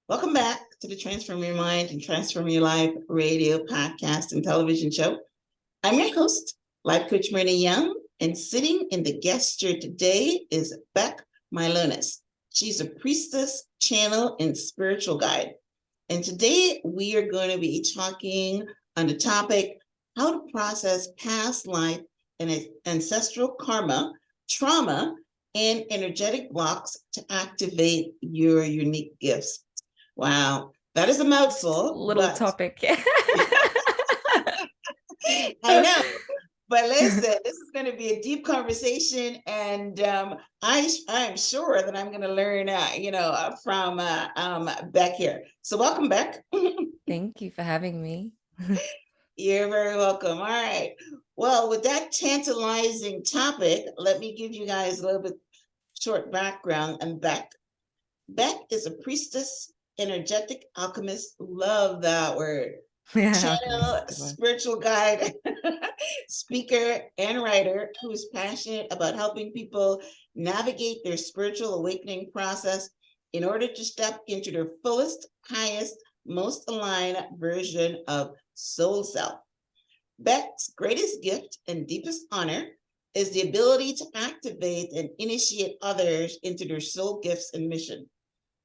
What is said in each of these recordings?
Welcome back to the Transform Your Mind and Transform Your Life radio, podcast, and television show. I'm your host, Life Coach Marina Young, and sitting in the guest chair today is Bec Mylonas. She's a priestess, channel, and spiritual guide. And today we are going to be talking on the topic, how to process past life and ancestral karma, trauma, and energetic blocks to activate your unique gifts. Wow, that is a mouthful. Little topic. I know, but listen, this is going to be a deep conversation, and I'm sure that I'm going to learn, from Beck here. So welcome, Beck. Thank you for having me. You're very welcome. All right. Well, with that tantalizing topic, let me give you guys a little bit short background on Beck. Beck is a priestess, energetic alchemist. Love that word. Channel, spiritual guide, speaker, and writer who is passionate about helping people navigate their spiritual awakening process in order to step into their fullest, highest, most aligned version of soul self. Beck's greatest gift and deepest honor is the ability to activate and initiate others into their soul gifts and mission.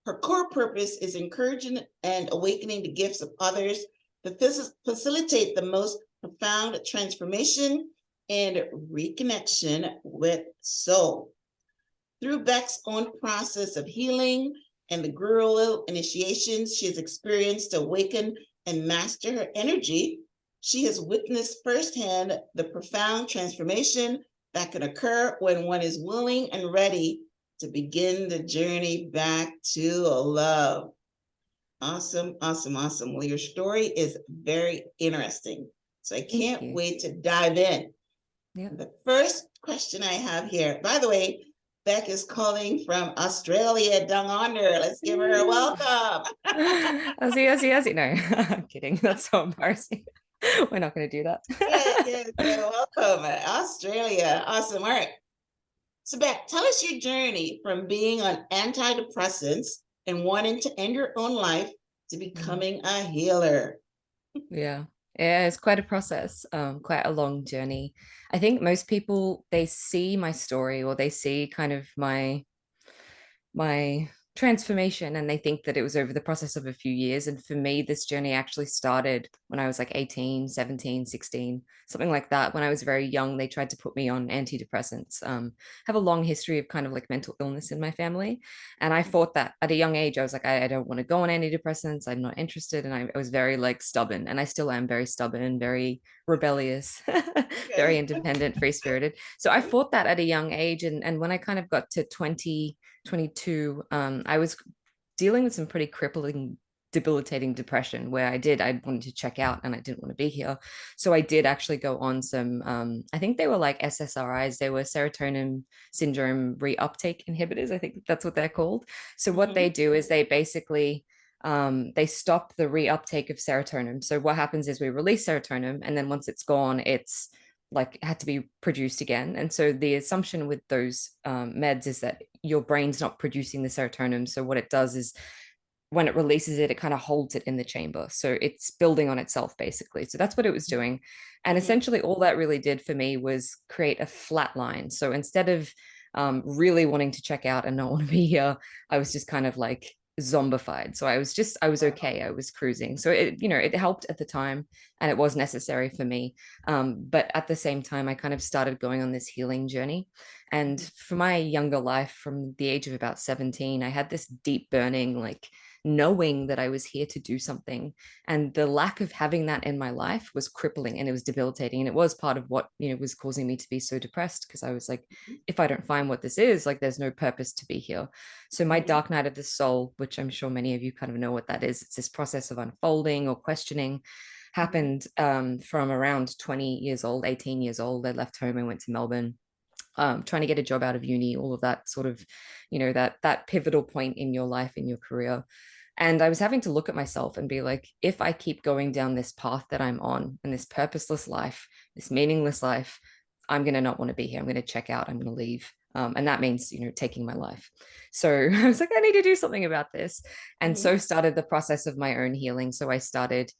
Her core purpose is encouraging and awakening the gifts of others to facilitate the most profound transformation and reconnection with soul. Through Beck's own process of healing and the guru initiations she has experienced to awaken and master her energy, she has witnessed firsthand the profound transformation that can occur when one is willing and ready to begin the journey back to love. Awesome, awesome, awesome. Well, your story is very interesting. So I can't wait to dive in. Yeah. The first question I have here, by the way, Beck is calling from Australia, down under. Let's give her a welcome. I see. No, I'm kidding. That's so embarrassing. We're not going to do that. Yeah. Welcome, Australia. Awesome. All right. So Beck, tell us your journey from being on antidepressants and wanting to end your own life to becoming a healer. Yeah, it's quite a process, quite a long journey. I think most people, they see my story or they see kind of my transformation and they think that it was over the process of a few years. And for me, this journey actually started when I was like 18, 17, 16, something like that. When I was very young, they tried to put me on antidepressants. Have a long history of kind of like mental illness in my family. And I fought that at a young age. I was like, I don't want to go on antidepressants. I'm not interested. And I was very like stubborn, and I still am very stubborn, very rebellious, very independent, free spirited. So I fought that at a young age. And when I kind of got to 22, I was dealing with some pretty crippling, debilitating depression where I wanted to check out and I didn't want to be here. So I did actually go on some, I think they were like SSRIs. They were serotonin syndrome reuptake inhibitors. I think that's what they're called. So what they do is they basically, they stop the reuptake of serotonin. So what happens is we release serotonin, and then once it's gone, it's like had to be produced again. And so the assumption with those meds is that your brain's not producing the serotonin. So what it does is when it releases it, it kind of holds it in the chamber. So it's building on itself, basically. So that's what it was doing. And essentially all that really did for me was create a flat line. So instead of really wanting to check out and not want to be here, I was just kind of like zombified. So I was okay. I was cruising. So it helped at the time and it was necessary for me. But at the same time, I kind of started going on this healing journey. And for my younger life, from the age of about 17, I had this deep burning, like knowing that I was here to do something. And the lack of having that in my life was crippling and it was debilitating. And it was part of what, was causing me to be so depressed, because I was like, if I don't find what this is, like, there's no purpose to be here. So my dark night of the soul, which I'm sure many of you kind of know what that is, it's this process of unfolding or questioning, happened from around 20 years old, 18 years old. I left home and went to Melbourne, trying to get a job out of uni, all of that sort of, that pivotal point in your life, in your career. And I was having to look at myself and be like, if I keep going down this path that I'm on and this purposeless life, this meaningless life, I'm going to not want to be here. I'm going to check out. I'm going to leave. And that means, taking my life. So I was like, I need to do something about this. And so Mhm. started the process of my own healing. So I started,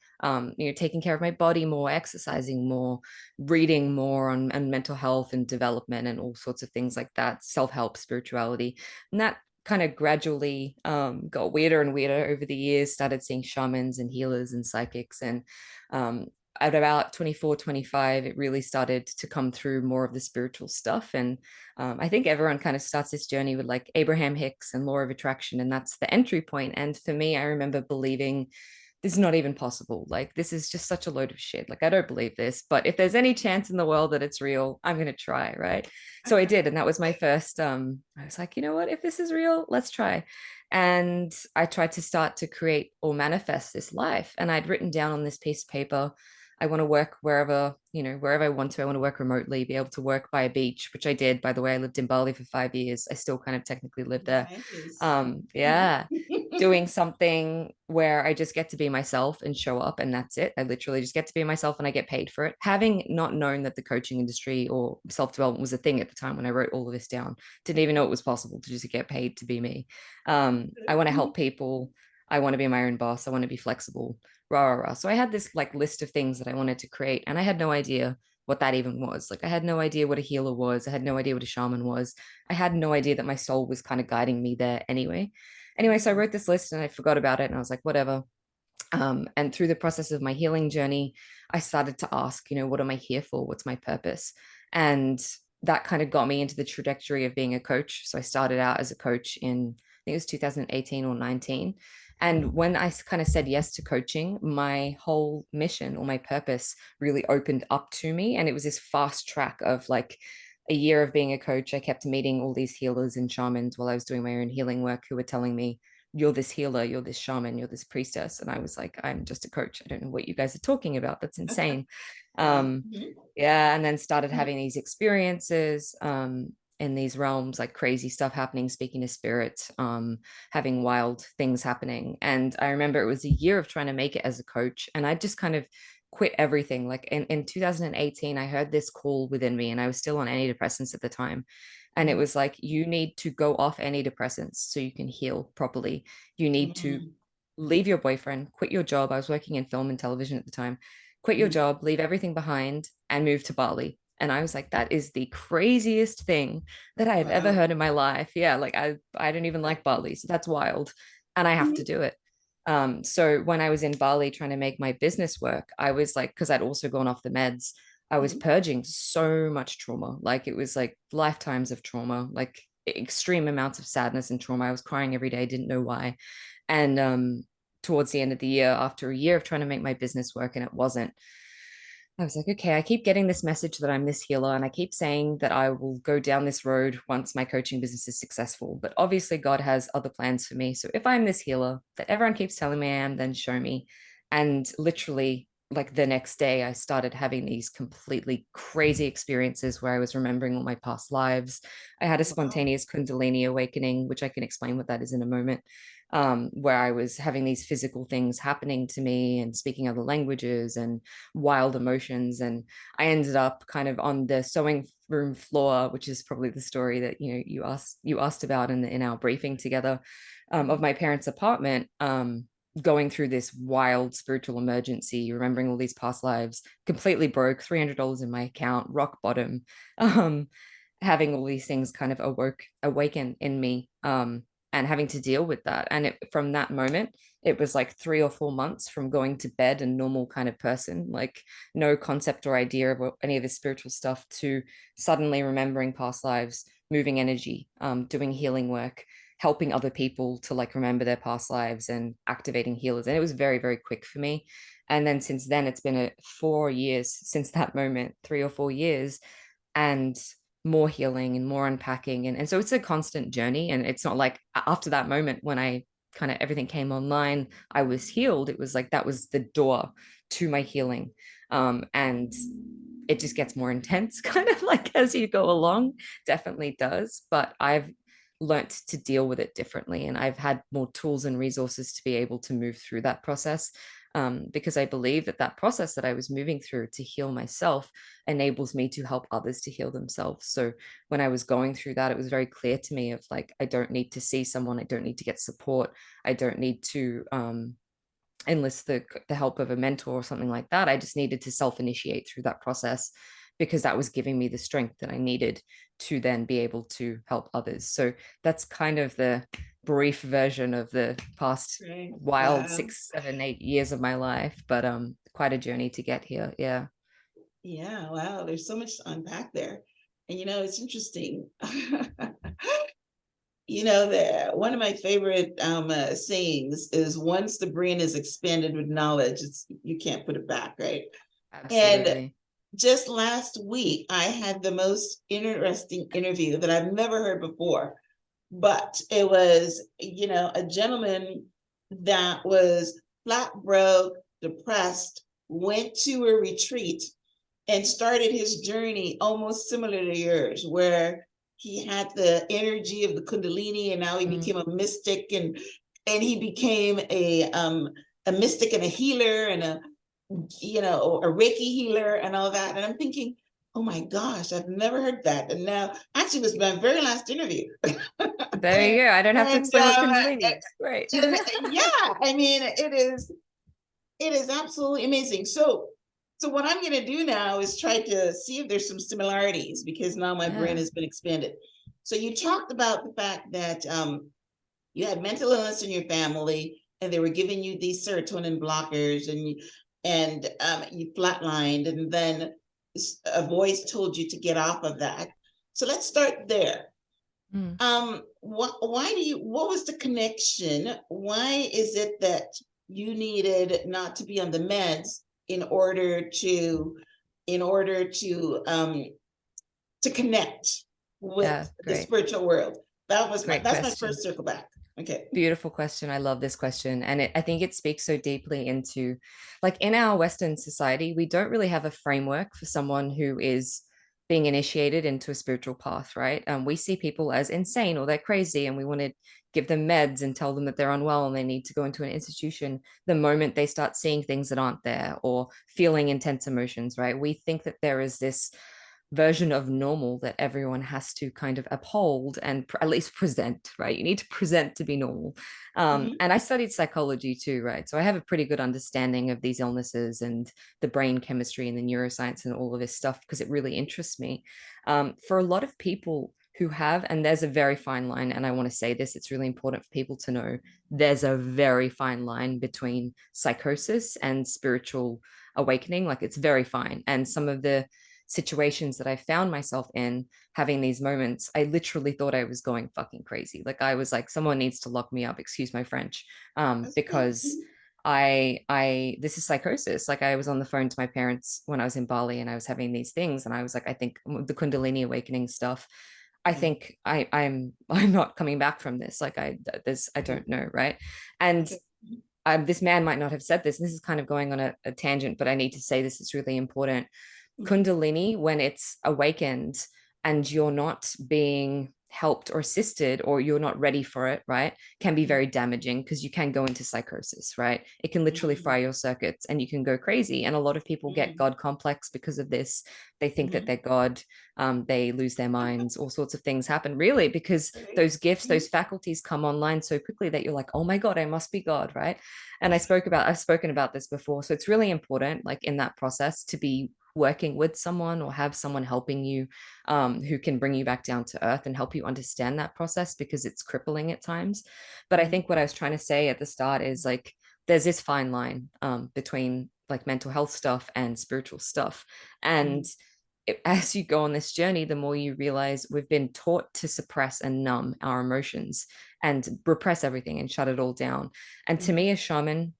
taking care of my body more, exercising more, reading more on mental health and development and all sorts of things like that, self-help, spirituality. And that kind of gradually got weirder and weirder over the years, started seeing shamans and healers and psychics. And um, at about 24, 25, it really started to come through more of the spiritual stuff. And I think everyone kind of starts this journey with like Abraham Hicks and law of attraction, and that's the entry point. And for me, I remember believing this is not even possible. Like, this is just such a load of shit. Like, I don't believe this, but if there's any chance in the world that it's real, I'm going to try. Right. So I did. And that was my first, I was like, you know what, if this is real, let's try. And I tried to start to create or manifest this life. And I'd written down on this piece of paper, I want to work wherever, wherever I want to. I want to work remotely, be able to work by a beach, which I did. By the way, I lived in Bali for 5 years. I still kind of technically live there. Nice. Yeah, doing something where I just get to be myself and show up, and that's it. I literally just get to be myself and I get paid for it. Having not known that the coaching industry or self-development was a thing at the time when I wrote all of this down, didn't even know it was possible to just get paid to be me. I want to help people. I want to be my own boss. I want to be flexible. Rah, rah, rah. So I had this like list of things that I wanted to create, and I had no idea what that even was. Like, I had no idea what a healer was. I had no idea what a shaman was. I had no idea that my soul was kind of guiding me there anyway. Anyway, so I wrote this list and I forgot about it, and I was like, whatever. And through the process of my healing journey, I started to ask, what am I here for? What's my purpose? And that kind of got me into the trajectory of being a coach. So I started out as a coach in, I think it was 2018 or 19. And when I kind of said yes to coaching, my whole mission or my purpose really opened up to me. And it was this fast track of like a year of being a coach. I kept meeting all these healers and shamans while I was doing my own healing work who were telling me, you're this healer, you're this shaman, you're this priestess. And I was like, I'm just a coach. I don't know what you guys are talking about. That's insane. Um, Mhm. yeah. And then started having these experiences in these realms, like crazy stuff happening, speaking to spirits, having wild things happening. And I remember it was a year of trying to make it as a coach. And I just kind of quit everything. Like in 2018, I heard this call within me, and I was still on antidepressants at the time. And it was like, you need to go off antidepressants so you can heal properly. You need to Mhm. leave your boyfriend, quit your job. I was working in film and television at the time. Quit your Mhm. job, leave everything behind, and move to Bali. And I was like, that is the craziest thing that I have ever Wow. heard in my life. Yeah, like I don't even like Bali, so that's wild, and I have to Mhm. do it. So when I was in Bali trying to make my business work, I was like, because I'd also gone off the meds, I was Mhm. purging so much trauma. Like, it was like lifetimes of trauma, like extreme amounts of sadness and trauma. I was crying every day, didn't know why. And towards the end of the year, after a year of trying to make my business work and it wasn't, I was like, okay, I keep getting this message that I'm this healer, and I keep saying that I will go down this road once my coaching business is successful. But obviously, God has other plans for me. So if I'm this healer that everyone keeps telling me I am, then show me. And literally, like the next day, I started having these completely crazy experiences where I was remembering all my past lives. I had a Wow. spontaneous Kundalini awakening, which I can explain what that is in a moment, where I was having these physical things happening to me and speaking other languages and wild emotions. And I ended up kind of on the sewing room floor, which is probably the story that you asked about in our briefing together, of my parents' apartment, going through this wild spiritual emergency, remembering all these past lives, completely broke, $300 in my account, rock bottom, um, having all these things kind of awaken in me, and having to deal with that. And from that moment, it was like 3 or 4 months from going to bed a normal kind of person, like no concept or idea of any of the spiritual stuff, to suddenly remembering past lives, moving energy, doing healing work, helping other people to like remember their past lives and activating healers. And it was very, very quick for me. And then since then, it's been 4 years since that moment, 3 or 4 years, and more healing and more unpacking. And so it's a constant journey. And it's not like after that moment when I kind of everything came online, I was healed. It was like that was the door to my healing. And it just gets more intense kind of like as you go along, definitely does. But I've learnt to deal with it differently, and I've had more tools and resources to be able to move through that process. because I believe that that process that I was moving through to heal myself enables me to help others to heal themselves. So when I was going through that, it was very clear to me of like, I don't need to see someone, I don't need to get support, I don't need to enlist the help of a mentor or something like that. I just needed to self-initiate through that process because that was giving me the strength that I needed to then be able to help others. So that's kind of the brief version of the past Right. wild Wow. 6, 7, 8 years of my life, but quite a journey to get here. Yeah. Yeah, wow. There's so much to unpack there. And it's interesting. That one of my favorite sayings is once the brain is expanded with knowledge, you can't put it back, right? And Absolutely. just last week, I had the most interesting interview that I've never heard before. But it was, a gentleman that was flat broke, depressed, went to a retreat and started his journey almost similar to yours, where he had the energy of the Kundalini, and now he Mm. became a mystic, and he became a mystic and a healer, and a Reiki healer and all that. And I'm thinking, oh my gosh, I've never heard that. And now, actually, it was my very last interview. There you go. I don't have to and explain what Kundalini is. Great. yeah, I mean, it is absolutely amazing. So what I'm going to do now is try to see if there's some similarities, because now my brain Yeah. has been expanded. So you talked about the fact that you had mental illness in your family, and they were giving you these serotonin blockers, and you flatlined, and then a voice told you to get off of that. So let's start there. Mm. What was the connection? Why is it that you needed not to be on the meds in order to connect Yeah. with the Great. spiritual world? Great That's my question. first circle back. Okay. Beautiful question. I love this question. And I think it speaks so deeply into, like, in our Western society, we don't really have a framework for someone who is being initiated into a spiritual path, right? We see people as insane or they're crazy, and we want to give them meds and tell them that they're unwell and they need to go into an institution the moment they start seeing things that aren't there or feeling intense emotions, right? We think that there is this version of normal that everyone has to kind of uphold and at least present, right? You need to present to be normal. Mhm. And I studied psychology too, right? So I have a pretty good understanding of these illnesses and the brain chemistry and the neuroscience and all of this stuff because it really interests me. For a lot of people who have, and there's a very fine line, and I want to say this, it's really important for people to know there's a very fine line between psychosis and spiritual awakening. Like it's very fine. And some of the situations that I found myself in having these moments, I literally thought I was going fucking crazy. Like I was like, someone needs to lock me up, excuse my French, That's okay. because I this is psychosis. Like I was on the phone to my parents when I was in Bali and I was having these things, and I was like, I think the Kundalini awakening stuff. I Yeah. think I'm not coming back from this. Like I don't know, right? And Okay. this man might not have said this. And this is kind of going on a tangent, but I need to say this. It's really important. Mhm. Kundalini, when it's awakened and you're not being helped or assisted or you're not ready for it, right, can be very damaging because you can go into psychosis, right? It can literally Mhm. fry your circuits and you can go crazy. And a lot of people get Mhm. God complex because of this. They think that Mhm. they're God, they lose their minds, all sorts of things happen, really, because Right. those gifts, Mhm. those faculties come online so quickly that you're like, oh my God, I must be God, right? And I've spoken about this before. So it's really important, like in that process, to be working with someone or have someone helping you who can bring you back down to earth and help you understand that process because it's crippling at times. But I Mhm. think what I was trying to say at the start is like there's this fine line between like mental health stuff and spiritual stuff. And Mhm. as you go on this journey, the more you realize we've been taught to suppress and numb our emotions and repress everything and shut it all down. And to Mhm. me, a shaman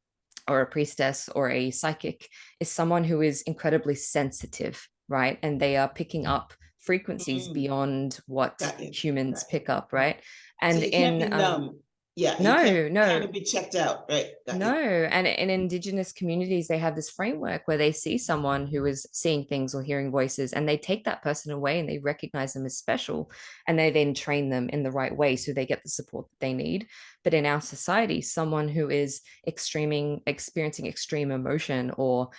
or a priestess or a psychic is someone who is incredibly sensitive, right? And they are picking up frequencies Mhm. beyond what Got you. humans Got you. pick up, right? So And you can't in be numb. Yeah, you can't no, kind no, of be checked out, right? Got no. you. And in indigenous communities, they have this framework where they see someone who is seeing things or hearing voices and they take that person away and they recognize them as special and they then train them in the right way so they get the support that they need. But in our society, someone who is experiencing extreme emotion or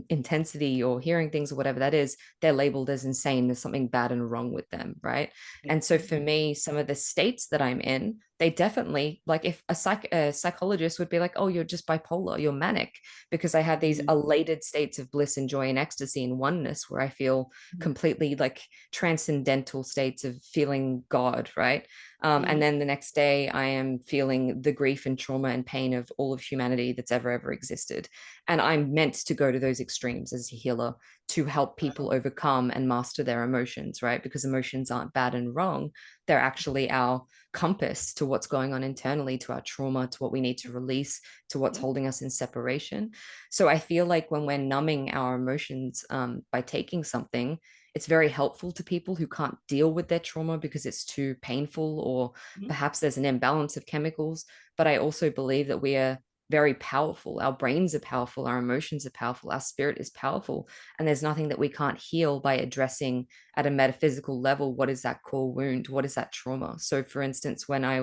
intensity or hearing things or whatever that is, they're labeled as insane. There's something bad and wrong with them, right? And so for me, some of the states that I'm in, they definitely, like, if a psychologist would be like, oh, you're just bipolar, you're manic, because I have these Mhm. elated states of bliss and joy and ecstasy and oneness where I feel completely like transcendental states of feeling God, right? And Mhm. then the next day, I am feeling the grief and trauma and pain of all of humanity that's ever existed. And I'm meant to go to those extremes as a healer to help people Wow. overcome and master their emotions, right? Because emotions aren't bad and wrong. They're actually our compass to what's going on internally, to our trauma, to what we need to release, to what's Yeah. holding us in separation. So I feel like when we're numbing our emotions by taking something, it's very helpful to people who can't deal with their trauma because it's too painful, or Mhm. perhaps there's an imbalance of chemicals. But I also believe that we are very powerful. Our brains are powerful, our emotions are powerful, our spirit is powerful. And there's nothing that we can't heal by addressing at a metaphysical level what is that core wound, what is that trauma. So for instance, when I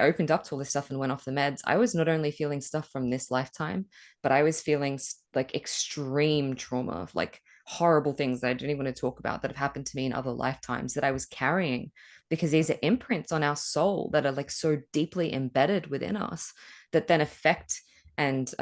opened up to all this stuff and went off the meds, I was not only feeling stuff from this lifetime, but I was feeling like extreme trauma, like horrible things that I don't even want to talk about that have happened to me in other lifetimes that I was carrying, because these are imprints on our soul that are like so deeply embedded within us that then affect and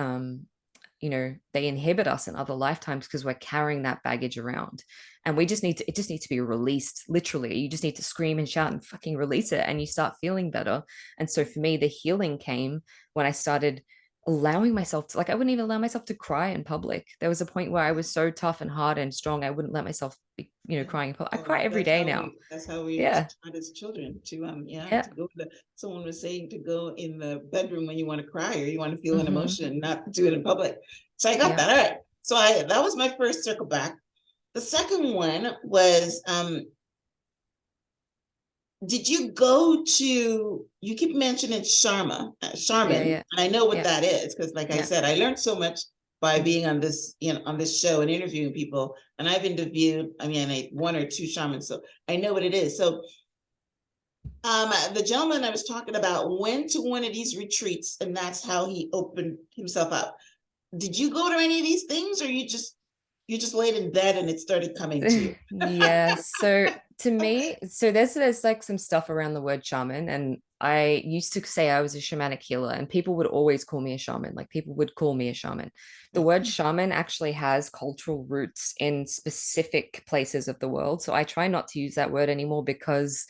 they inhibit us in other lifetimes because we're carrying that baggage around. And it just needs to be released. Literally, you just need to scream and shout and fucking release it, and you start feeling better. And so for me, the healing came when I started allowing myself to, like, I wouldn't even allow myself to cry in public. There was a point where I was so tough and hard and strong, I wouldn't let myself be, Yeah. crying in public. I Well, cry every day now. that's how we was Yeah. taught as children to yeah, Yeah. to go to someone was saying to go in the bedroom when you want to cry or you want to feel an Mm-hmm. emotion, not do it in public. So I got Yeah. that. All right. So I that was my first circle back. The second one was did you go to, you keep mentioning Yeah. shaman, Yeah. and I know what Yeah. that is because like I Yeah. said, I learned so much by Mm-hmm. being on this, on this show and interviewing people. And I've interviewed, I mean, one or two shamans, so I know what it is. So the gentleman I was talking about went to one of these retreats, and that's how he opened himself up. Did you go to any of these things, or you just laid in bed and it started coming to you? Yeah. So to me, so there's like some stuff around the word shaman, and I used to say I was a shamanic healer, and people would always call me a shaman. Like, people would call me a shaman. The word shaman actually has cultural roots in specific places of the world. So I try not to use that word anymore because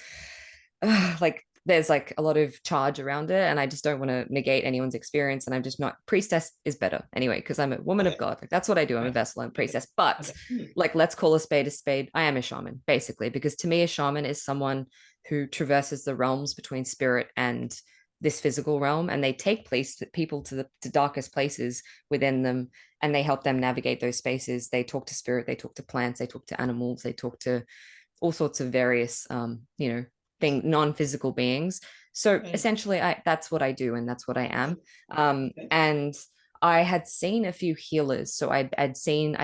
like there's like a lot of charge around it, and I just don't want to negate anyone's experience. And I'm just not, priestess is better anyway, because I'm a woman of Okay, God. Like, that's what I do. I'm a right. vessel, I'm a Okay, priestess. But okay. like, let's call a spade a spade. I am a shaman, basically, because to me, a shaman is someone who traverses the realms between spirit and this physical realm, and they take people to the darkest places within them, and they help them navigate those spaces. They talk to spirit, they talk to plants, they talk to animals, they talk to all sorts of various non-physical beings. So Right. essentially, that's what I do, and that's what I am. Okay. And I had seen a few healers. So I was seeing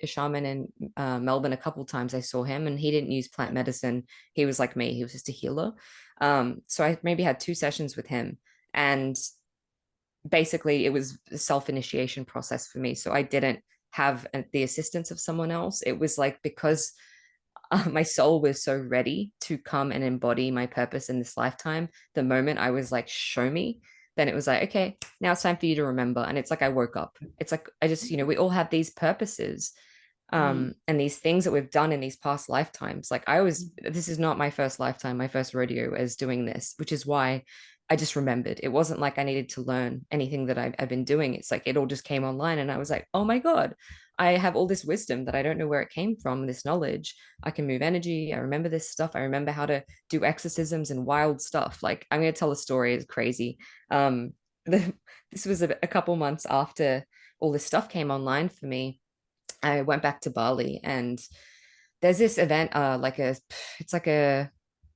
a shaman in Melbourne a couple of times. I saw him, and he didn't use plant medicine. He was like me. He was just a healer. So I maybe had 2 sessions with him, and basically it was a self-initiation process for me. So I didn't have the assistance of someone else. It was like, because my soul was so ready to come and embody my purpose in this lifetime. The moment I was like, show me, then it was like, okay, now it's time for you to remember. And it's like I woke up. It's like I just, we all have these purposes, Mhm. and these things that we've done in these past lifetimes. Like, this is not my first lifetime, my first rodeo as doing this, which is why I just remembered. It wasn't like I needed to learn anything that I've been doing. It's like it all just came online, and I was like, oh my God, I have all this wisdom that I don't know where it came from, this knowledge. I can move energy. I remember this stuff. I remember how to do exorcisms and wild stuff. Like, I'm going to tell a story. It's crazy. Um, this was a couple months after all this stuff came online for me. I went back to Bali, and there's this event, it's like a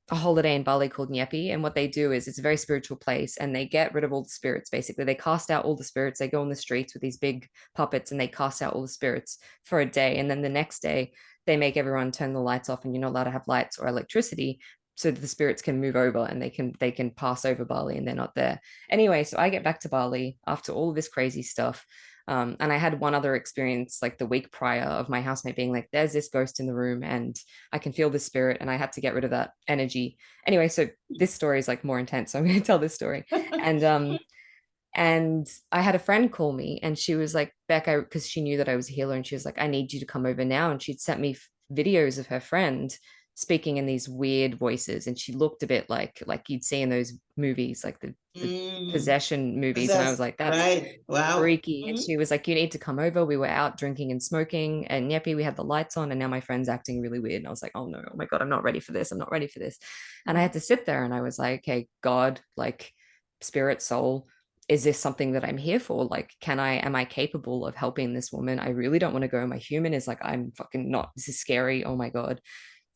holiday in Bali called Nyepi. And what they do is, it's a very spiritual place, and they get rid of all the spirits. Basically, they cast out all the spirits. They go on the streets with these big puppets, and they cast out all the spirits for a day. And then the next day, they make everyone turn the lights off, and you're not allowed to have lights or electricity. so that the spirits can move over and they can pass over Bali and they're not there. Anyway, so I get back to Bali after all of this crazy stuff. And I had one other experience like the week prior of my housemate being like, there's this ghost in the room and I can feel the spirit, and I had to get rid of that energy. Anyway, so this story is like more intense. So I'm going to tell this story. And and I had a friend call me and she was like, Beck, because she knew that I was a healer, and she was like, I need you to come over now. And she'd sent me videos of her friend speaking in these weird voices. And she looked a bit like you'd see in those movies, like the Mm, possession movies. And I was possessed, like, that's right? Wow. freaky. And Mhm. she was like, you need to come over. We were out drinking and smoking. And yappy, we had the lights on. And now my friend's acting really weird. And I was like, oh no, oh my God, I'm not ready for this. I'm not ready for this. And I had to sit there and I was like, okay, God, like spirit, soul, is this something that I'm here for? Like, am I capable of helping this woman? I really don't want to go. My human is like, I'm fucking not. This is scary. Oh my God.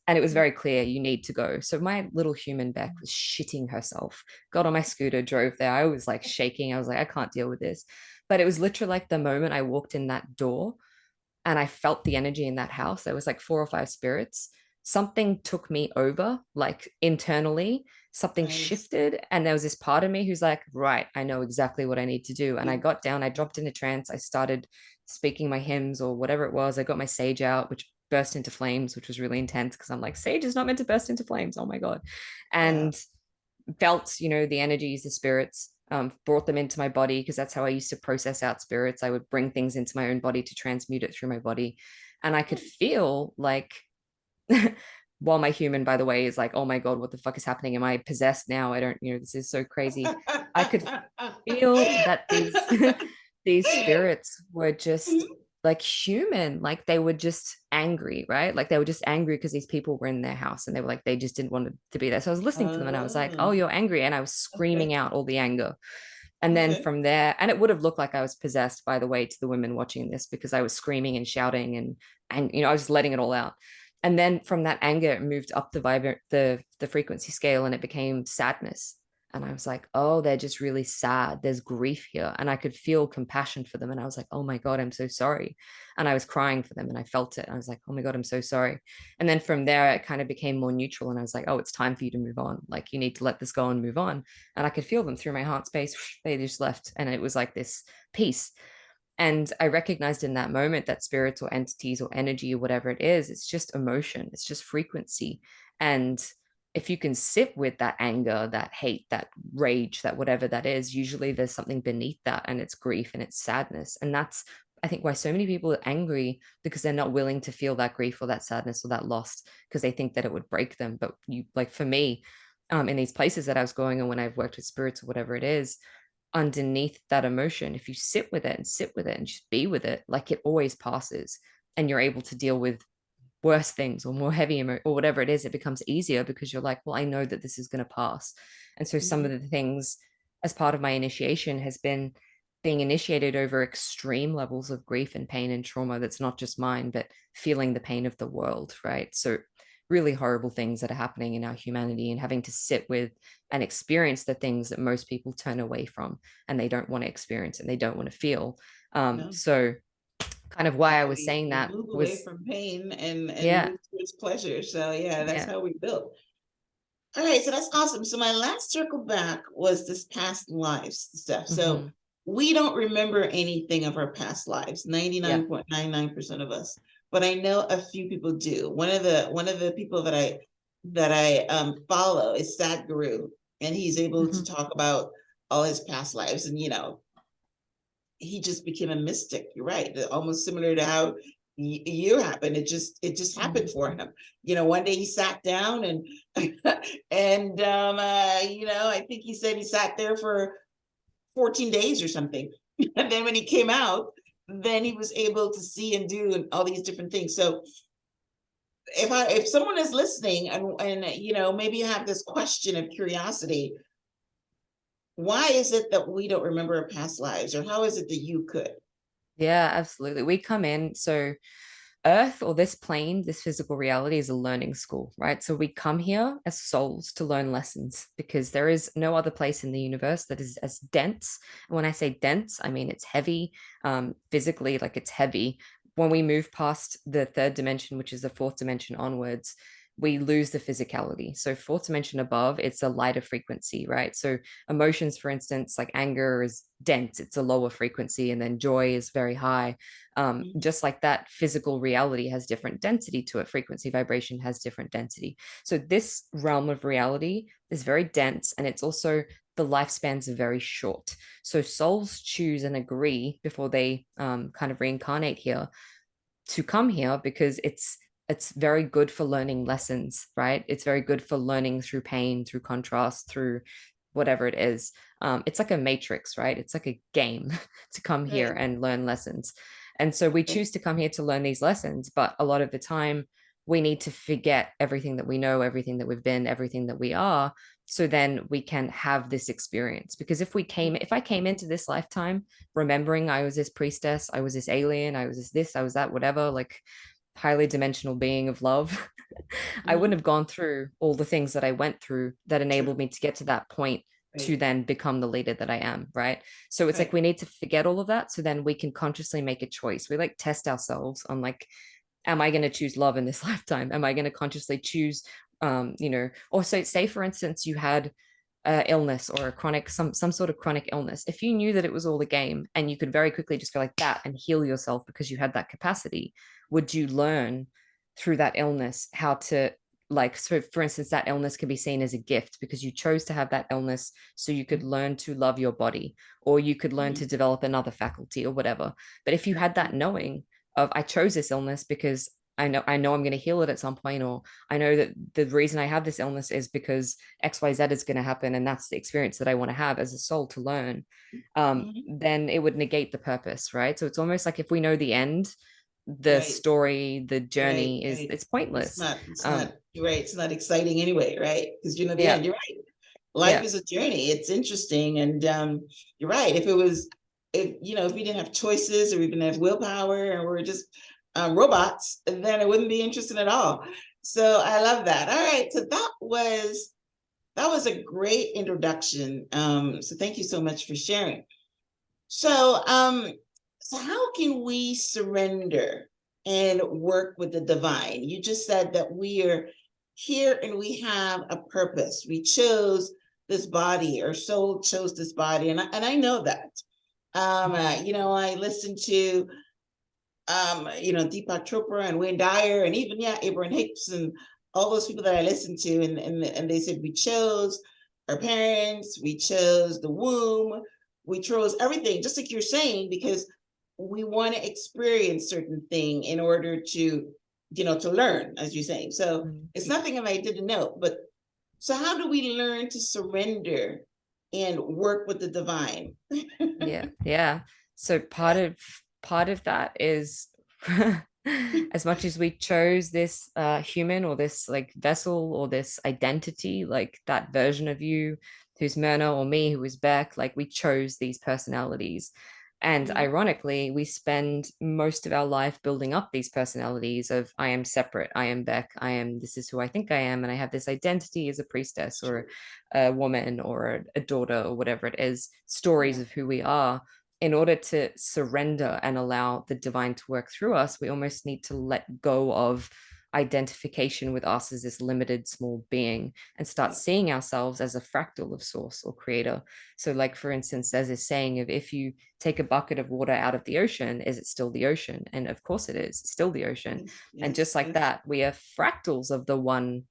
And it was very clear, you need to go. So my little human Beck was shitting herself, got on my scooter, drove there. I was like shaking. I was like, I can't deal with this. But it was literally like the moment I walked in that door and I felt the energy in that house. There was like 4 or 5 spirits. Something took me over, like internally, something Nice. shifted. And there was this part of me who's like, right, I know exactly what I need to do. And I You- got down, I dropped into trance. I started speaking my hymns or whatever it was. I got my sage out, which burst into flames, which was really intense because I'm like, sage is not meant to burst into flames. Oh my God. Yeah. And felt, the energies, the spirits, brought them into my body because that's how I used to process out spirits. I would bring things into my own body to transmute it through my body. And I could feel like, while my human, by the way, is like, oh my God, what the fuck is happening? Am I possessed now? I don't, this is so crazy. I could feel that these these spirits were just like human, like they were just angry, right? Like they were just angry because these people were in their house and they were like, they just didn't want to be there. So I was listening to them and I was like, oh, Oh, you're angry. And I was screaming okay. out all the anger. And then Okay. from there, and it would have looked like I was possessed, by the way, to the women watching this, because I was screaming and shouting and I was just letting it all out. And then from that anger, it moved up the frequency scale, and it became sadness. And I was like, oh, they're just really sad. There's grief here. And I could feel compassion for them. And I was like, oh my God, I'm so sorry. And I was crying for them and I felt it. And I was like, oh my God, I'm so sorry. And then from there, it kind of became more neutral. And I was like, oh, it's time for you to move on. Like, you need to let this go and move on. And I could feel them through my heart space. They just left. And it was like this peace. And I recognized in that moment that spirits or entities or energy or whatever it is, it's just emotion, it's just frequency. And if you can sit with that anger, that hate, that rage, that whatever that is, usually there's something beneath that, and it's grief and it's sadness. And that's, I think, why so many people are angry, because they're not willing to feel that grief or that sadness or that loss, because they think that it would break them. But you, like for me, in these places that I was going, and when I've worked with spirits or whatever it is, underneath that emotion, if you sit with it and sit with it and just be with it, like it always passes, and you're able to deal with worse things or more heavy or whatever it is. It becomes easier because you're like, well, I know that this is going to pass. And so some of Mhm. the things as part of my initiation has been being initiated over extreme levels of grief and pain and trauma that's not just mine, but feeling the pain of the world, right? So really horrible things that are happening in our humanity, and having to sit with and experience the things that most people turn away from and they don't want to experience and they don't want to feel. No. So kind of why Yeah, I was saying we that move away was, from pain and yeah, move towards pleasure. So yeah, that's yeah. how we built. All right, so that's awesome. So my last circle back was this past lives stuff. So Mm-hmm. we don't remember anything of our past lives, Yeah. 99.99% of us. But I know a few people do. One of the people that I follow is Sadhguru, and he's able to Mm-hmm. talk about all his past lives. And he just became a mystic. You're right. Almost similar to how you happened. It just happened for him. One day he sat down and and I think he said he sat there for 14 days or something. And then when he came out, then he was able to see and do and all these different things. So if someone is listening and maybe you have this question of curiosity, why is it that we don't remember our past lives, or how is it that you could? Yeah, absolutely. We come in, so Earth, or this plane, this physical reality, is a learning school, right? So we come here as souls to learn lessons, because there is no other place in the universe that is as dense. And when I say dense, I mean it's heavy, physically, like it's heavy. When we move past the third dimension, which is the fourth dimension onwards, we lose the physicality. So fourth dimension above, it's a lighter frequency, right? So emotions, for instance, like anger is dense, it's a lower frequency, and then joy is very high. Mhm. Just like that, physical reality has different density to it. Frequency vibration has different density. So this realm of reality is very dense, and it's also the lifespans are very short. So souls choose and agree before they kind of reincarnate here to come here because it's very good for learning lessons, right? It's very good for learning through pain, through contrast, through whatever it is. It's like a matrix, right? It's like a game to come here Right. and learn lessons. And so we Okay. choose to come here to learn these lessons, but a lot of the time we need to forget everything that we know, everything that we've been, everything that we are, so then we can have this experience. Because if I came into this lifetime remembering I was this priestess, I was this alien, I was this, I was that, whatever, like highly dimensional being of love, I Mhm. wouldn't have gone through all the things that I went through that enabled True. me to get to that point to Right. then become the leader that I am, right? So it's like Right. we need to forget all of that so then we can consciously make a choice. We like test ourselves on like, am I going to choose love in this lifetime? Am I going to consciously choose, or so say for instance, you had illness or a chronic, some sort of chronic illness. If you knew that it was all a game and you could very quickly just go like that and heal yourself because you had that capacity, would you learn through that illness how to like, so for instance, that illness can be seen as a gift because you chose to have that illness so you could learn to love your body, or you could learn to Mhm. develop another faculty or whatever. But if you had that knowing of I chose this illness because I know I'm going to heal it at some point, or I know that the reason I have this illness is because XYZ is going to happen, and that's the experience that I want to have as a soul to learn, Mhm. then it would negate the purpose, right? So it's almost like if we know the end, the Right. story, the Right. journey is Right. it's pointless. It's not, you're right. It's not exciting anyway, right? Because you know the Yeah, end. You're right. Life yeah, is a journey. It's interesting. And you're right. If we didn't have choices or we didn't have willpower and we're just robots, then it wouldn't be interesting at all. So I love that. All right. So that was a great introduction. So thank you so much for sharing. So, so how can we surrender and work with the divine? You just said that we are here and we have a purpose. We chose this body, our soul chose this body, and I know that. I listened to Deepak Chopra and Wayne Dyer, and even Abraham Hicks and all those people that I listened to, and they said we chose our parents, we chose the womb, we chose everything, just like you're saying, because we want to experience certain thing in order to learn, as you're saying. So mm, it's nothing that I didn't know, but so how do we learn to surrender and work with the divine? yeah, yeah. So part of that is as much as we chose this human or this like vessel or this identity, like that version of you who's Myrna or me who is Beck, like we chose these personalities. And Mhm. ironically, we spend most of our life building up these personalities of I am separate, I am Beck, this is who I think I am, and I have this identity as a priestess or True. a woman or a daughter or whatever it is, stories Yeah. of who we are. In order to surrender and allow the divine to work through us, we almost need to let go of identification with us as this limited small being and start Yeah. seeing ourselves as a fractal of source or creator. So like for instance, there's this saying of if you take a bucket of water out of the ocean, is it still the ocean? And of course it is, it's still the ocean. Yes. And just Yes. like Yes. that, we are fractals of the one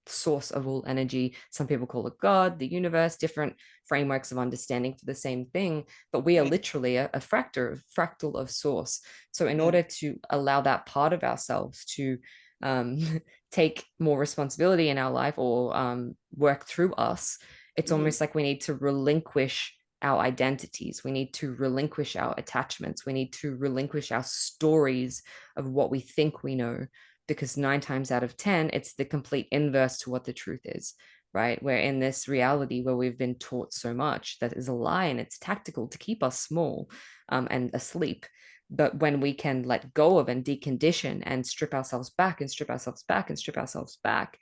source of all energy. Some people call it God, the universe, different frameworks of understanding for the same thing, but we are Right. literally a fractal of source. So in Yeah. order to allow that part of ourselves to um, take more responsibility in our life or work through us, it's Mhm. almost like we need to relinquish our identities. We need to relinquish our attachments. We need to relinquish our stories of what we think we know, because 9 times out of 10, it's the complete inverse to what the truth is, right? We're in this reality where we've been taught so much that is a lie and it's tactical to keep us small and asleep. But when we can let go of and decondition and strip ourselves back and strip ourselves back and strip ourselves back,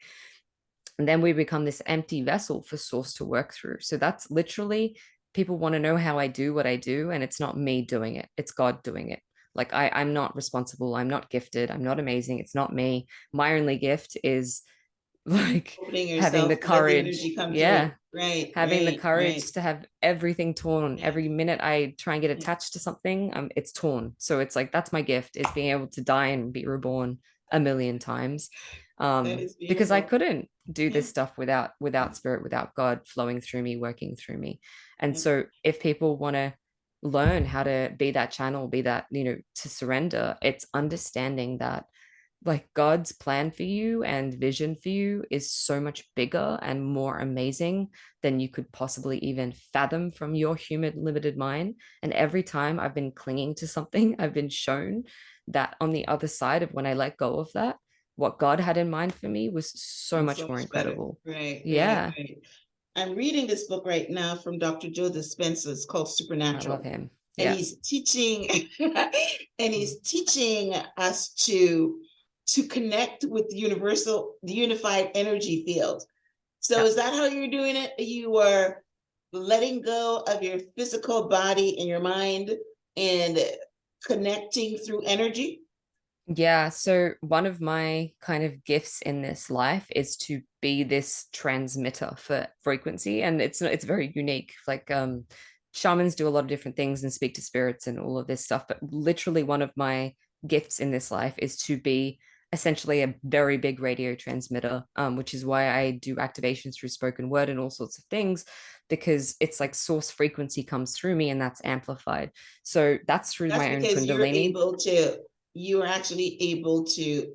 and then we become this empty vessel for source to work through. So that's literally, people want to know how I do what I do, and it's not me doing it, it's God doing it. Like I'm not responsible. I'm not gifted. I'm not amazing. It's not me. My only gift is like Opening having the yourself to let the courage. energy come through. Yeah. Right, Having the right, courage right. to have everything torn. Yeah, Every minute I try and get yeah. attached to something, it's torn. So it's like that's my gift, is being able to die and be reborn a million times. That is Because I beautiful. couldn't do Yeah, this stuff without spirit, without God flowing through me, working through me. And yeah. so if people want to learn how to be that channel, be that, to surrender, it's understanding that like God's plan for you and vision for you is so much bigger and more amazing than you could possibly even fathom from your human limited mind. And every time I've been clinging to something, I've been shown that on the other side of when I let go of that, what God had in mind for me was so And so much more much better. incredible. Right, right, Yeah, right. I'm reading this book right now from Dr. Joe Dispenza. It's called I love Supernatural. him. And Yeah. he's teaching and he's teaching us to connect with the unified energy field. So Yeah. is that how you're doing it? You are letting go of your physical body and your mind and connecting through energy? Yeah, so one of my kind of gifts in this life is to be this transmitter for frequency, and it's very unique. Like shamans do a lot of different things and speak to spirits and all of this stuff, but literally one of my gifts in this life is to be essentially a very big radio transmitter, which is why I do activations through spoken word and all sorts of things, because it's like source frequency comes through me and that's amplified. So that's through That's my own because Kundalini. you are actually able to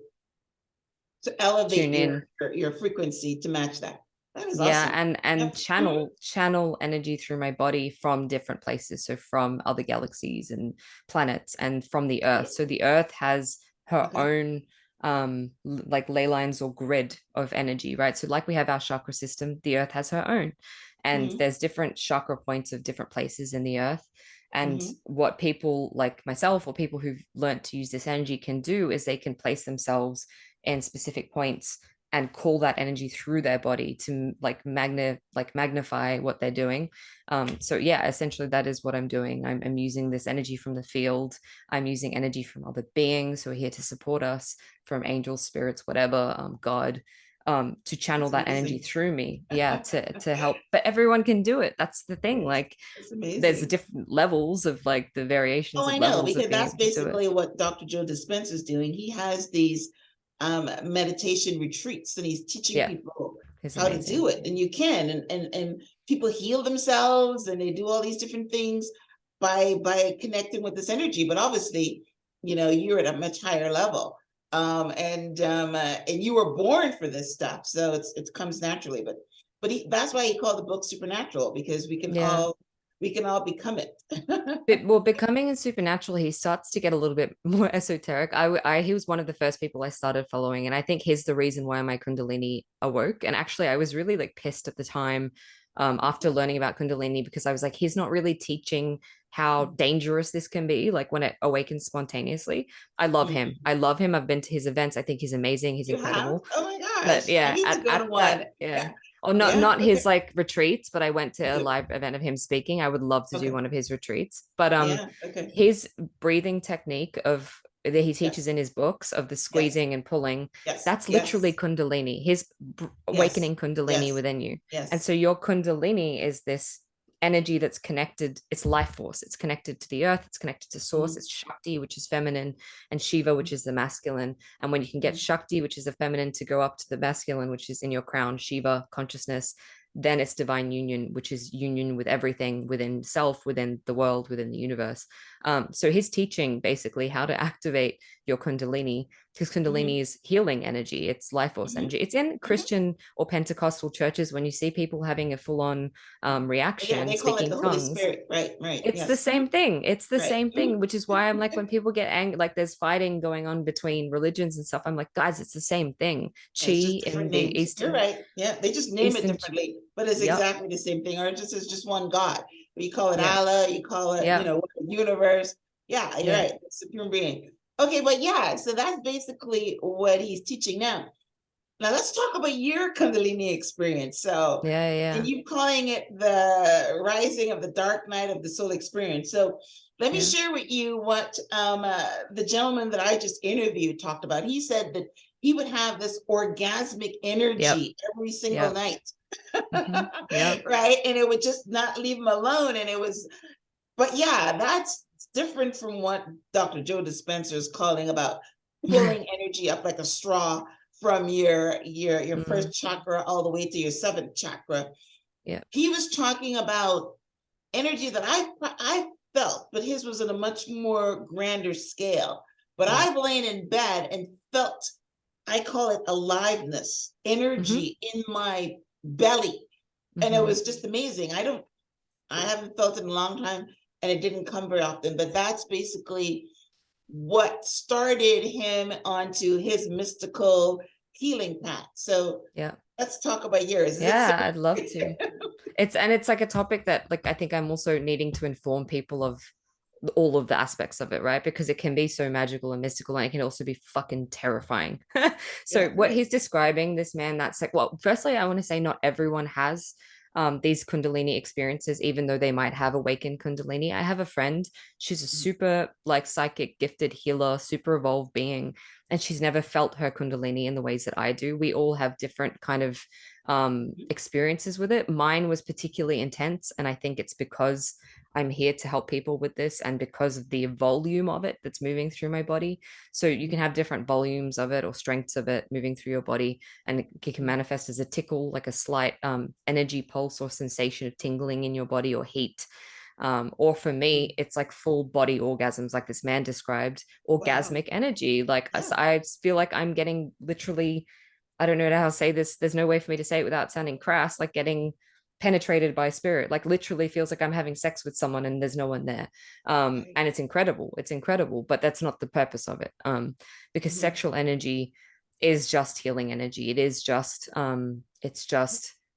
elevate Tune in. your frequency to match that. That is Yeah, awesome. and Yep. channel energy through my body from different places, so from other galaxies and planets and from the earth. So the earth has her Okay. own like ley lines or grid of energy, right? So like we have our chakra system, the earth has her own, and Mm-hmm. there's different chakra points of different places in the earth. And Mm-hmm. what people like myself or people who've learned to use this energy can do is they can place themselves in specific points and call that energy through their body to magnify what they're doing. So yeah, essentially that is what I'm doing. I'm using this energy from the field. I'm using energy from other beings who are here to support us, from angels, spirits, whatever, God, to channel That's that energy amazing. through me. Yeah, to help. But everyone can do it. That's the thing. Yes, Like that's there's amazing. different levels of like the Oh, variations of I know, levels of because being that's able to do it. basically what Dr. Joe Dispenza is doing. He has these meditation retreats and he's teaching Yeah, people it's how to do amazing. it. And you can, and people heal themselves and they do all these different things by connecting with this energy. But obviously, you're at a much higher level. And you were born for this stuff. So it comes naturally. That's why he called the book Supernatural, because Yeah. we can all become it. Well, becoming a supernatural, he starts to get a little bit more esoteric. He was one of the first people I started following, and I think he's the reason why my Kundalini awoke. And actually, I was really like pissed at the time, after learning about Kundalini, because I was like, he's not really teaching how dangerous this can be, like when it awakens spontaneously. I love him. Mhm. I love him. I've been to his events. I think he's amazing. He's You have? incredible. Oh my But gosh. I yeah, need to go to at one. that, yeah. Yeah. Or not Yeah. not his Okay. like retreats, but I went to a live event of him speaking. I would love to do Okay. one of his retreats. But Yeah. Okay. his breathing technique of that he teaches Yes. in his books of the Yes. squeezing and pulling, Yes. that's literally Yes. Kundalini, his Yes. awakening Kundalini Yes. within you. And Yes. so your Kundalini is this energy that's connected, it's life force, it's connected to the earth, it's connected to source, Mhm. it's Shakti, which is feminine, and Shiva, which is the masculine. And when you can get Mhm. Shakti, which is the feminine, to go up to the masculine, which is in your crown, Shiva consciousness, then it's divine union, which is union with everything within self, within the world, within the universe. So he's teaching basically how to activate your Kundalini, because Mhm. Kundalini is healing energy, it's life force Mhm. energy. It's in Mhm. Christian or Pentecostal churches when you see people having a full-on Yeah, reaction, they call it speaking the Holy tongues. Spirit. Right. Right. It's the Yes. same thing. It's the Right. same Mhm. thing, which is why I'm like, when people get angry, like there's fighting going on between religions and stuff, I'm like, guys, it's the same thing. It's Chi just different in the names. You're Eastern, right. Yeah, they just name it Eastern, differently, but it's yep, exactly the same thing. Or it's just one God. You call it yep, Allah, you call it, yep, universe. Yeah, you're yeah, right. It's supreme being. Okay, but yeah, so that's basically what he's teaching now. Now let's talk about your Kundalini experience. So, Yeah, and yeah, you calling it the rising of the dark night of the soul experience. So, let me yeah, share with you what the gentleman that I just interviewed talked about. He said that he would have this orgasmic yep, energy every single yep, night, yep. right? And it would just not leave him alone. And it was, but yeah, that's different from what Dr. Joe Dispenza is calling about pulling energy up like a straw from your Mm, first chakra all the way to your seventh chakra. yeah, He was talking about energy that I felt, but his was on a much more grander scale. But yeah. I've lain in bed and felt, I call it aliveness, Mm-hmm, energy in my belly. And it mm-hmm. was just amazing. I haven't felt it in a long time, and it didn't come very often, but that's basically what started him onto his mystical healing path. So Yeah. let's talk about yours. Is it Yeah, I'd love to. similar? It's like a topic that like I think I'm also needing to inform people of all of the aspects of it, right? Because it can be so magical and mystical, and it can also be fucking terrifying. So Yeah, what right. he's describing, this man, that's like, well, firstly, I want to say not everyone has these Kundalini experiences, even though they might have awakened Kundalini. I have a friend, she's a super like psychic, gifted healer, super evolved being, and she's never felt her Kundalini in the ways that I do. We all have different kind of experiences with it. Mine was particularly intense, and I think it's because I'm here to help people with this and because of the volume of it that's moving through my body. So you can have different volumes of it or strengths of it moving through your body, and it can manifest as a tickle, like a slight energy pulse or sensation of tingling in your body or heat. Or for me, it's like full body orgasms, like this man described, Wow. orgasmic energy. Like Yeah. I feel like I'm getting literally, I don't know how to say this. There's no way for me to say it without sounding crass, like getting penetrated by spirit, like literally feels like I'm having sex with someone and there's no one there. Right. And it's incredible, but that's not the purpose of it. Because Mm-hmm. sexual energy is just healing energy. It's just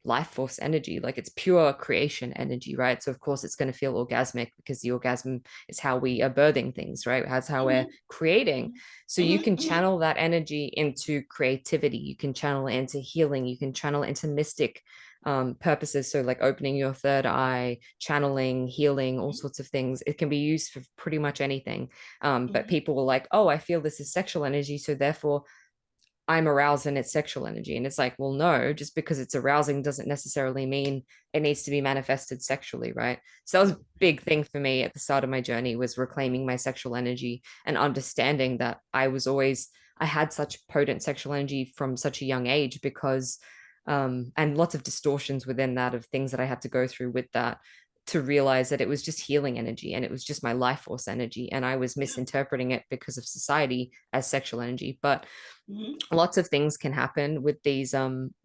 life force energy, like it's pure creation energy, right? So of course it's going to feel orgasmic because the orgasm is how we are birthing things, right? That's how we're creating. So you can Mm-hmm. channel that energy into creativity, you can channel it into healing, you can channel it into mystic purposes. So, like opening your third eye, channeling, healing, all sorts of things. It can be used for pretty much anything. But Mm-hmm. people were like, oh, I feel this is sexual energy. So, therefore, I'm aroused and it's sexual energy. And it's like, well, no, just because it's arousing doesn't necessarily mean it needs to be manifested sexually, right? So that was a big thing for me at the start of my journey, was reclaiming my sexual energy and understanding that I had such potent sexual energy from such a young age because and lots of distortions within that of things that I had to go through with that, to realize that it was just healing energy and it was just my life force energy, and I was Yeah. misinterpreting it because of society as sexual energy. But Mm-hmm. lots of things can happen with these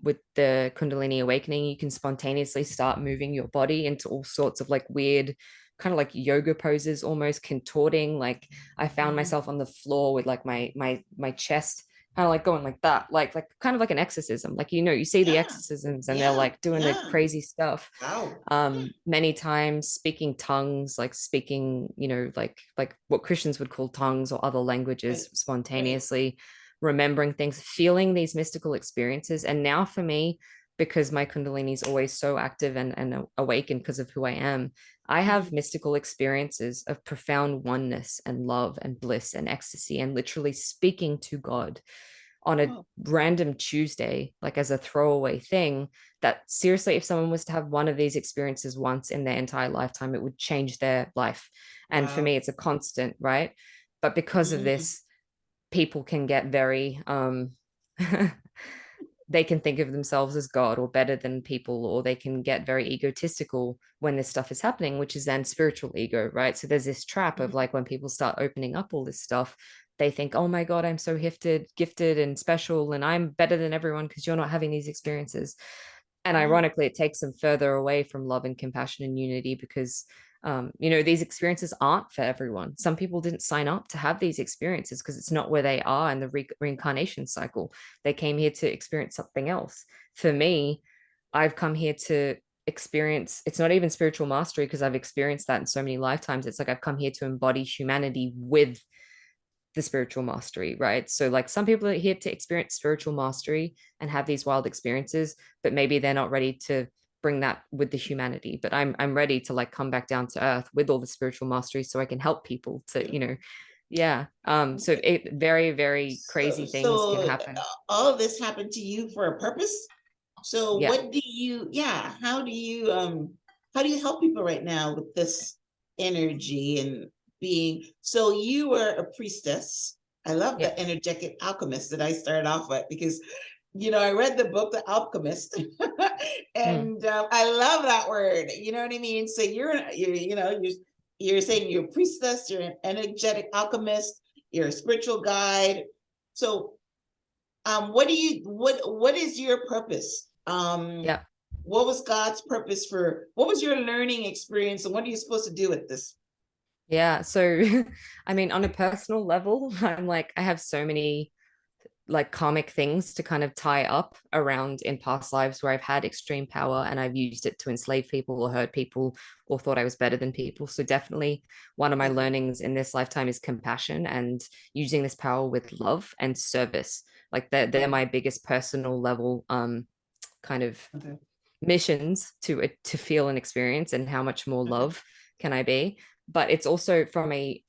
with the Kundalini awakening. You can spontaneously start moving your body into all sorts of like weird kind of like yoga poses, almost contorting. Like I found Mm-hmm. myself on the floor with like my chest kind of like going like that, like kind of like an exorcism. Like, you see the Yeah. exorcisms and they're Yeah. like doing the Yeah. crazy stuff. Wow. Many times speaking tongues, like speaking, like what Christians would call tongues or other Right. languages Right. spontaneously, remembering things, feeling these mystical experiences. And now for me, because my Kundalini is always so active and awakened because of who I am, I have Mm-hmm. mystical experiences of profound oneness and love and bliss and ecstasy, and literally speaking to God on a Oh, random Tuesday, like as a throwaway thing. That seriously, if someone was to have one of these experiences once in their entire lifetime, it would change their life. And for wow. me, it's a constant, right? But because of Mm-hmm. this, people can get very they can think of themselves as God or better than people, or they can get very egotistical when this stuff is happening, which is then spiritual ego, right? So there's this trap of Mm-hmm. like when people start opening up all this stuff, they think, oh my God, I'm so gifted and special, and I'm better than everyone because you're not having these experiences. And Mm-hmm. ironically, it takes them further away from love and compassion and unity because these experiences aren't for everyone. Some people didn't sign up to have these experiences because it's not where they are in the reincarnation cycle. They came here to experience something else. For me, I've come here to experience, it's not even spiritual mastery because I've experienced that in so many lifetimes. It's like I've come here to embody humanity with the spiritual mastery, right? So like some people are here to experience spiritual mastery and have these wild experiences, but maybe they're not ready to bring that with the humanity. But I'm ready to like come back down to earth with all the spiritual mastery so I can help people to, yeah. So Okay. it very, very So, crazy things can so happen. all of this happened to you for a purpose. So Yeah. what do you, yeah, how do you help people right now with this energy and being, so you were a priestess. I love Yeah. the energetic alchemist that I started off with because, I read the book, The Alchemist, Mm. and I love that word. You know what I mean? So you're saying you're a priestess, you're an energetic alchemist, you're a spiritual guide. So what is your purpose? Yeah. What was God's purpose for, what was your learning experience and what are you supposed to do with this? Yeah. So, I mean, on a personal level, I'm like, I have so many like karmic things to kind of tie up around in past lives where I've had extreme power and I've used it to enslave people or hurt people or thought I was better than people. So definitely one of my Okay. learnings in this lifetime is compassion and using this power with love and service. Like they're Okay. my biggest personal level kind of Okay. missions to feel and experience, and how much more Okay. love can I be. But it's also from a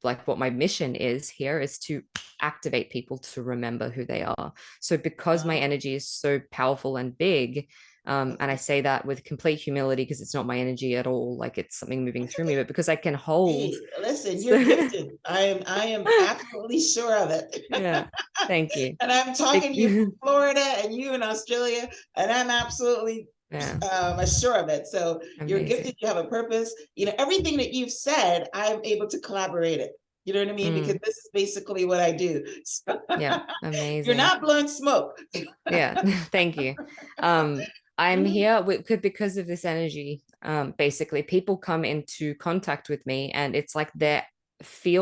like what my mission is here is to activate people to remember who they are. So because my Oh, energy is so powerful and big, and I okay. say that with complete humility because it's not my energy at all, like it's something moving That's through me, okay. but because I can hold. Hey, listen, you're So, gifted. I am absolutely sure of it. yeah, thank you. And I'm talking to you from Florida and you in Australia, and I'm absolutely Yeah, sure of it. So you're gifted, amazing. you have a purpose. Everything that you've said, I'm able to collaborate it. You know what I mean? Because Mm, this is basically what I do. So yeah, you're amazing. not blowing smoke. Yeah, thank you. I'm Mhm. here because of this energy. Basically, people come into contact with me, and it's like their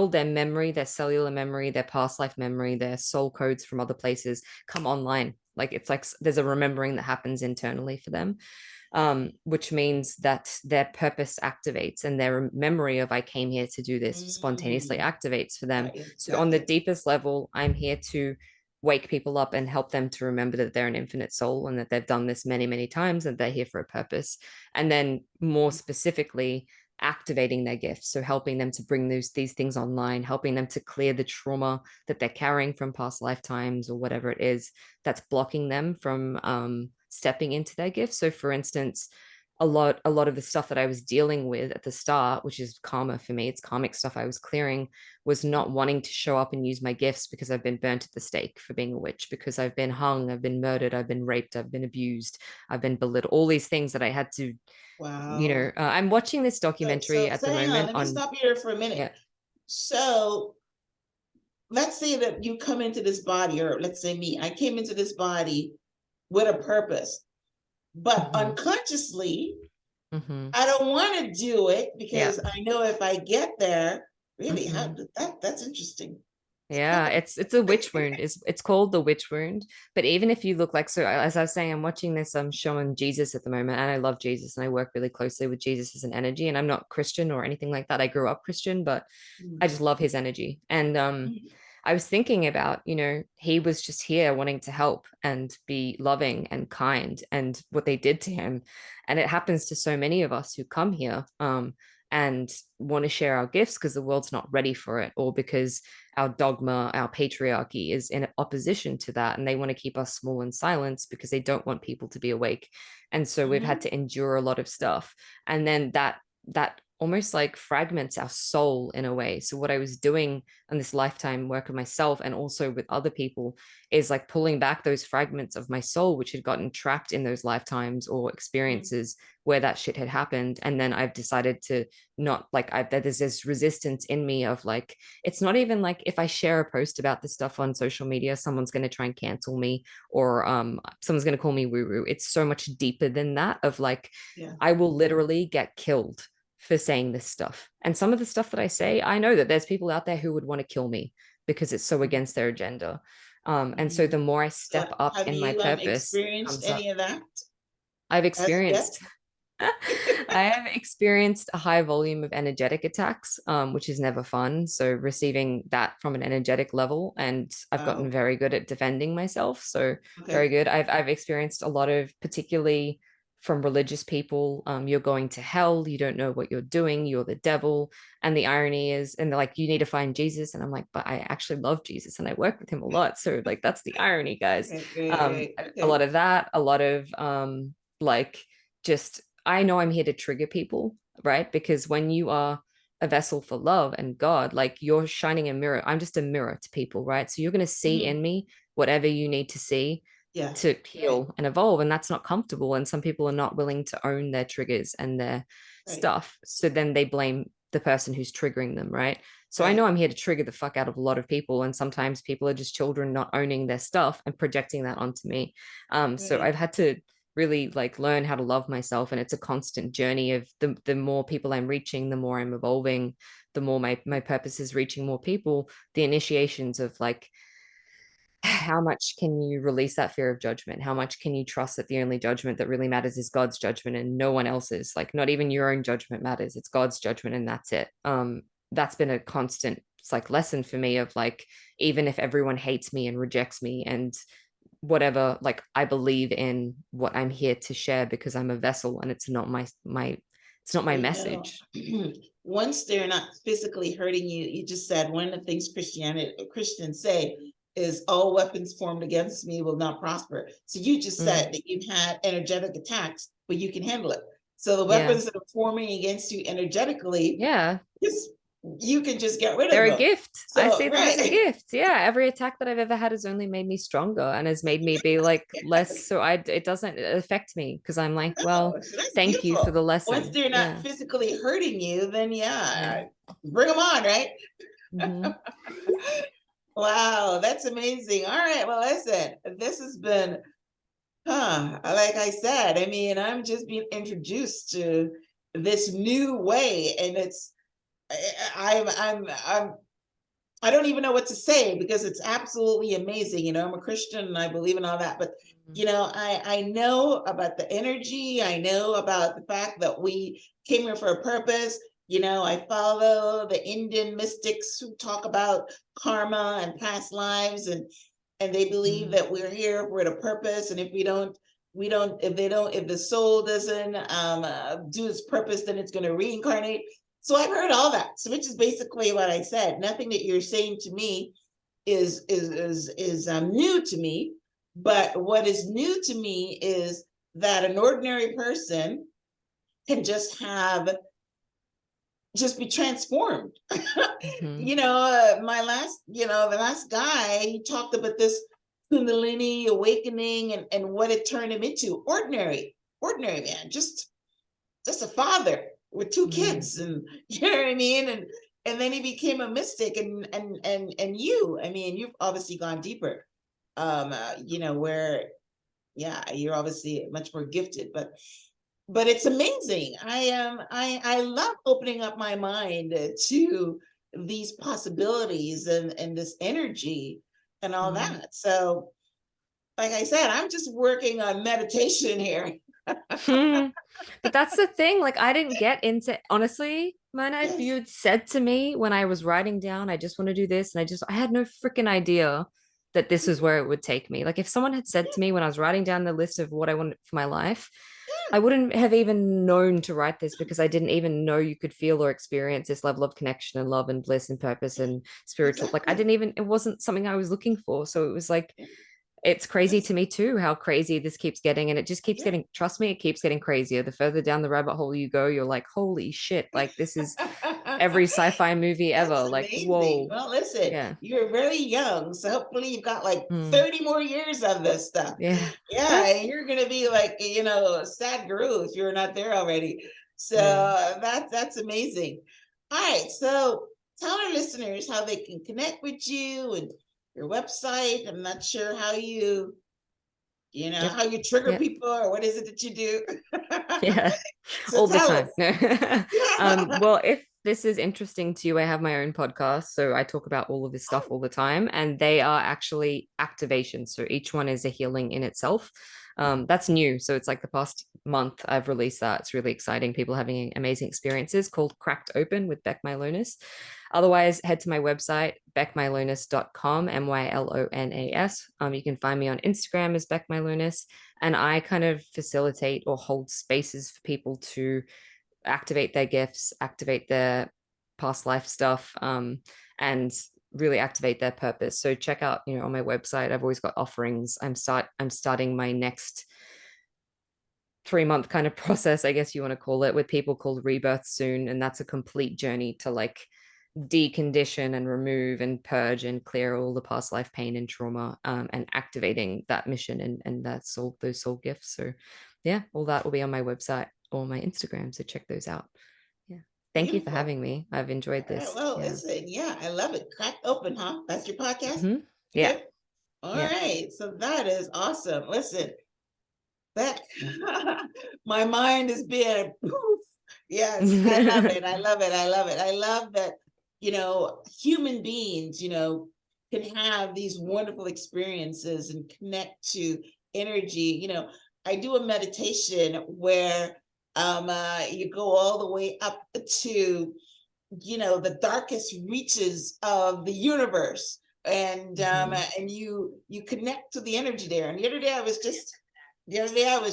memory, their cellular memory, their past life memory, their soul codes from other places come online. Like it's like there's a remembering that happens internally for them, which means that their purpose activates and their memory of I came here to do this spontaneously Mm, activates for them. So on the gotcha. deepest level, I'm here to wake people up and help them to remember that they're an infinite soul and that they've done this many, many times and they're here for a purpose. And then more specifically, activating their gifts. So helping them to bring these things online, helping them to clear the trauma that they're carrying from past lifetimes or whatever it is that's blocking them from stepping into their gifts. So for instance, a lot of the stuff that I was dealing with at the start, which is karma for me, it's karmic stuff I was clearing, was not wanting to show up and use my gifts because I've been burnt at the stake for being a witch, because I've been hung, I've been murdered, I've been raped, I've been abused, I've been belittled, all these things that I had to, Wow. I'm watching this documentary at So the hang on, moment let me on, stop you here for a minute. yeah. So let's say that you come into this body, or let's say me, I came into this body with a purpose, but Mm-hmm, unconsciously, mm-hmm, I don't want to do it yeah. because I know if I get there, really, Mm-hmm. that's interesting. Yeah, it's a witch wound. It's called the witch wound. But even if you look like, so as I was saying, I'm watching this show on Jesus at the moment, and I love Jesus and I work really closely with Jesus as an energy. And I'm not Christian or anything like that. I grew up Christian, but I Mm. just love his energy. And I was thinking about, he was just here wanting to help and be loving and kind, and what they did to him. And it happens to so many of us who come here and want to share our gifts because the world's not ready for it, or because our dogma, our patriarchy is in opposition to that. And they want to keep us small and silence because they don't want people to be awake. And so we've had Mhm. to endure a lot of stuff. And then that almost like fragments our soul in a way. So what I was doing on this lifetime work of myself and also with other people is like pulling back those fragments of my soul which had gotten trapped in those lifetimes or Mhm. experiences where that shit had happened. And then I've decided to not like there's this resistance in me of like, it's not even like if I share a post about this stuff on social media, someone's going to try and cancel me, or someone's going to call me woo woo. It's so much deeper than that of like, Yeah. I will literally get killed for saying this stuff. And some of the stuff that I say, I know that there's people out there who would want to kill me because it's so Mhm. against their agenda. And so Mhm. the more I So step up have in my you purpose experienced comes up. any of that I've as of yet? experienced I have experienced a high volume of energetic attacks, which is never fun. So receiving that from an energetic level, and I've gotten Oh, very good at defending myself. So very okay. good. I've experienced a lot of, particularly from religious people, you're going to hell, you don't know what you're doing, you're the devil. And the irony is, and they're like, you need to find Jesus. And I'm like, but I actually love Jesus and I work with him a lot. So like that's the irony, guys. Right, right, right. A Okay. lot of that, a lot of like just I know I'm here to trigger people, right? Because when you are a vessel for love and God, like you're shining a mirror. I'm just a mirror to people, right? So you're going to see Mhm. in me whatever you need to see Yeah. to Right, heal and evolve. And that's not comfortable. And some people are not willing to own their triggers and their right, stuff. So then they blame the person who's triggering them, right? So I know right, I'm here to trigger the fuck out of a lot of people. And sometimes people are just children not owning their stuff and projecting that onto me. So right. I've had to really like learn how to love myself, and it's a constant journey of the more people I'm reaching, the more I'm evolving, the more my purpose is reaching more people, the initiations of like how much can you release that fear of judgment, how much can you trust that the only judgment that really matters is God's judgment and no one else's, like not even your own judgment matters, it's God's judgment and that's it. That's been a constant, it's like lesson for me of like, even if everyone hates me and rejects me and whatever, like I believe in what I'm here to share because I'm a vessel and it's not my it's not my Well, you know, message. once they're not physically hurting you, you just said one of the things Christians say is all weapons formed against me will not prosper. So you just Mm, said that you've had energetic attacks, but you can handle it. So the yeah. weapons that are forming against you energetically, Yeah. just you can just get rid of They're a them. gift. I So see them as a right. gift. Yeah, every attack that I've ever had has only made me stronger and has made me be like less. So I it doesn't affect me because I'm like, Oh, well, so that's thank you for beautiful. the Once lesson. they're not Yeah, physically hurting you, then yeah. yeah, bring them on, right? Hmm. Wow, that's amazing. All right, well, listen, this has been, like I said, I mean, I'm just being introduced to this new way, and it's, I'm I don't even know what to say because it's absolutely amazing. You know, I'm a Christian and I believe in all that, but you know, I know about the energy. I know about the fact that we came here for a purpose. You know, I follow the Indian mystics who talk about karma and past lives, and they believe Mm, that we're here for a purpose, and if we don't, if they don't, if the soul doesn't do its purpose, then it's going to reincarnate. So I've heard all that. So which is basically what I said. Nothing that you're saying to me is new to me. But what is new to me is that an ordinary person can just be transformed. mhm, You know, my last, you know, the last guy, he talked about this Kundalini awakening and what it turned him into. Ordinary man, just a father with two mhm, kids, and you know what I mean, and then he became a mystic, and you, I mean, you've obviously gone deeper, you know, where yeah, you're obviously much more gifted, but it's amazing. I love opening up my mind to these possibilities and this energy and all mm. that. So like I said, I'm just working on meditation here. Hmm. But that's the thing. Like, I didn't get into, honestly, Mona, if you Yes. had said to me when I was writing down, I just want to do this, and I had no freaking idea that this is where it would take me. Like, if someone had said to me when I was writing down the list of what I wanted for my life, I wouldn't have even known to write this because I didn't even know you could feel or experience this level of connection and love and bliss and purpose and spiritual. Like, I Exactly. didn't even, it wasn't something I was looking for. So it was like, it's crazy Yes. to me too how crazy this keeps getting, and it just keeps Yeah. getting, trust me, it keeps getting crazier the further down the rabbit hole you go. You're like, holy shit, like this is every sci-fi movie That's ever, like amazing. whoa. Well, listen, Yeah. you're very young, so hopefully you've got like Mm, 30 more years of this stuff. yeah. Yeah, and you're gonna be like, you know, a sad guru if you're not there already. So Yeah. that's amazing. All right, so tell our listeners how they can connect with you and your website. I'm not sure how you know, Yep. how you trigger Yep. people or what is it that you do? Yeah. So All the tell time. us. No. Well, if this is interesting to you, I have my own podcast. So I talk about all of this stuff Oh, all the time, and they are actually activations. So each one is a healing in itself. That's new. So it's like the past month I've released that. It's really exciting. People having amazing experiences, called Cracked Open with Bec Mylonas. Otherwise, head to my website, becmylonas.com, Mylonas. You can find me on Instagram as Bec Mylonas, and I kind of facilitate or hold spaces for people to activate their gifts, activate their past life stuff, and really activate their purpose. So check out, on my website, I've always got offerings. I'm starting my next 3-month kind of process, I guess you want to call it, with people, called Rebirth soon. And that's a complete journey to like decondition and remove and purge and clear all the past life pain and trauma, and activating that mission and those soul gifts. So yeah, all that will be on my website or my Instagram. So check those out. Yeah. Thank you for Beautiful. having me. I've enjoyed All right, this. well, Yeah. listen, yeah, I love it. Cracked Open, huh? That's your podcast? Yeah. Okay. All Yeah. right. So that is awesome. Listen, that my mind is being poof. Yes, I love it. I love it. I love it. I love that, human beings, can have these wonderful experiences and connect to energy. I do a meditation where you go all the way up to, the darkest reaches of the universe. And you connect to the energy there. And the other day I was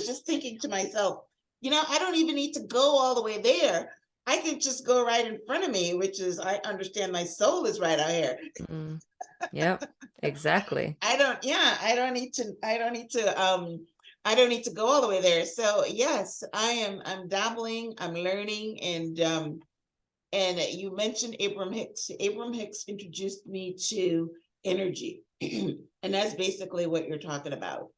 just thinking to myself, I don't even need to go all the way there. I can just go right in front of me, which is, I understand my soul is right out here. Yep, exactly. I don't need to, I don't need to go all the way there. So yes, I'm dabbling, I'm learning. And you mentioned Abraham Hicks. Abraham Hicks introduced me to energy. And that's basically what you're talking about.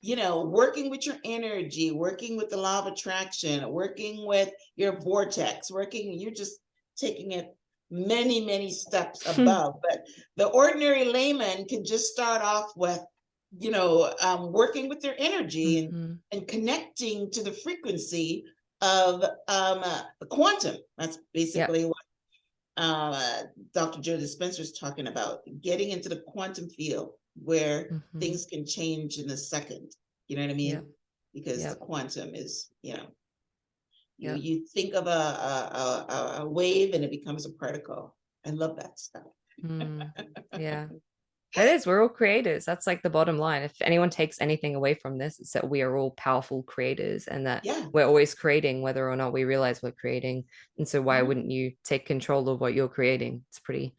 Working with your energy, working with the law of attraction, working with your vortex, you're just taking it many, many steps above. But the ordinary layman can just start off with, working with their energy and connecting to the frequency of the quantum. That's basically what Dr. Joe Dispenza is talking about, getting into the quantum field where things can change in a second. You know what I mean? Because the quantum is, you think of a wave and it becomes a particle. I love that stuff. Yeah. That is, we're all creators. That's like the bottom line. If anyone takes anything away from this, it's that we are all powerful creators, and that we're always creating, whether or not we realize we're creating. And so why wouldn't you take control of what you're creating? It's pretty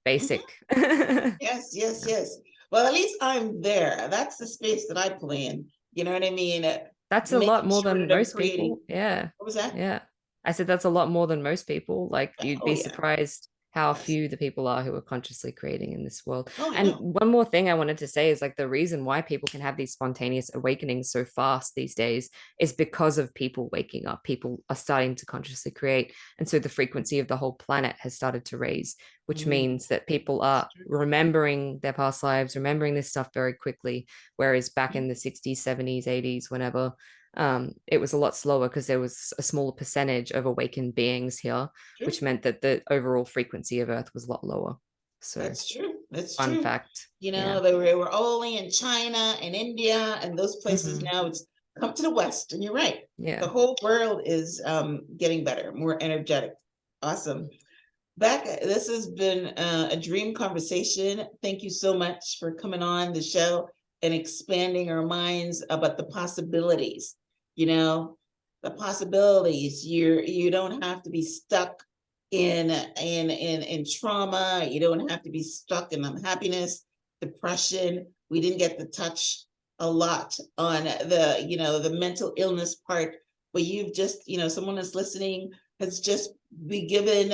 basic. Yes, yes, yes. Well, at least I'm there. That's the space that I play in. You know what I mean? That's a lot Making more sure than that I'm most creating. people. Yeah. What was that? Yeah. I said that's a lot more than most people. Like, you'd Oh be yeah. surprised how Yes. few the people are who are consciously creating in this world. Oh, I And know. one more thing I wanted to say is, like, the reason why people can have these spontaneous awakenings so fast these days is because of people waking up. People are starting to consciously create. And so the frequency of the whole planet has started to raise, which means that people are remembering their past lives, remembering this stuff very quickly. Whereas back in the 60s, 70s, 80s, whenever, it was a lot slower because there was a smaller percentage of awakened beings here, which meant that the overall frequency of Earth was a lot lower. So that's true. That's fun true. fact. They were only in China and India and those places. Now it's come to the West, and you're right. The whole world is getting better, more energetic. Awesome. Beck, this has been a dream conversation. Thank you so much for coming on the show and expanding our minds about the possibilities. The possibilities. You don't have to be stuck in trauma. You don't have to be stuck in unhappiness, depression. We didn't get to touch a lot on the mental illness part, but you've just, someone that's listening has just be given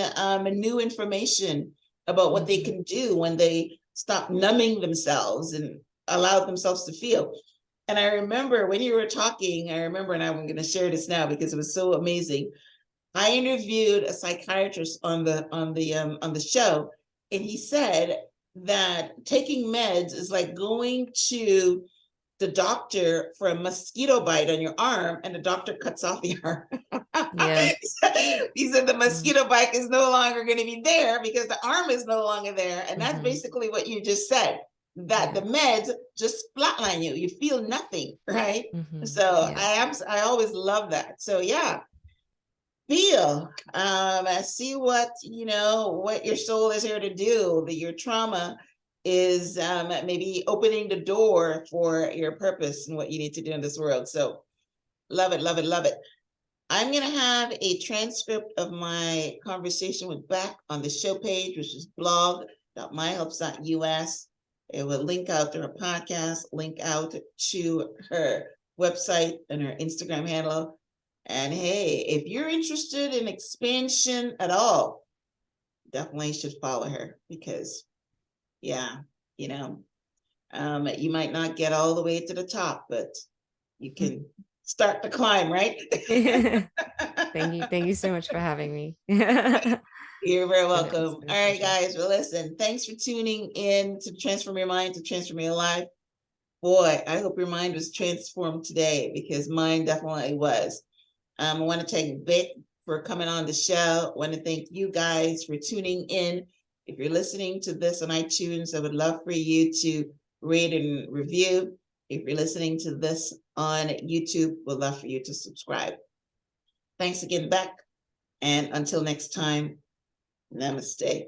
new information about what they can do when they stop numbing themselves and allow themselves to feel. And I remember when you were talking, and I'm going to share this now because it was so amazing. I interviewed a psychiatrist on the show, and he said that taking meds is like going to the doctor for a mosquito bite on your arm, and the doctor cuts off the arm. Yeah. He said the mosquito bite is no longer going to be there because the arm is no longer there. And that's basically what you just said. that the meds just flatline you. You feel nothing, right? So Yeah. I always love that. So yeah, feel, see what, what your soul is here to do, that your trauma is maybe opening the door for your purpose and what you need to do in this world. So love it, love it, love it. I'm going to have a transcript of my conversation with Beck on the show page, which is blog.myhelps.us. It will link out to her podcast, link out to her website and her Instagram handle. And hey, if you're interested in expansion at all, definitely should follow her because, yeah, you you might not get all the way to the top, but you can start the climb, right? Thank you so much for having me. You're very welcome. It's All been a right, pleasure. guys. Well, listen, thanks for tuning in to Transform Your Mind to Transform Your Life. Boy, I hope your mind was transformed today because mine definitely was. I want to thank Beck for coming on the show. I want to thank you guys for tuning in. If you're listening to this on iTunes, I would love for you to rate and review. If you're listening to this on YouTube, we'd love for you to subscribe. Thanks again, Beck. And until next time, namaste.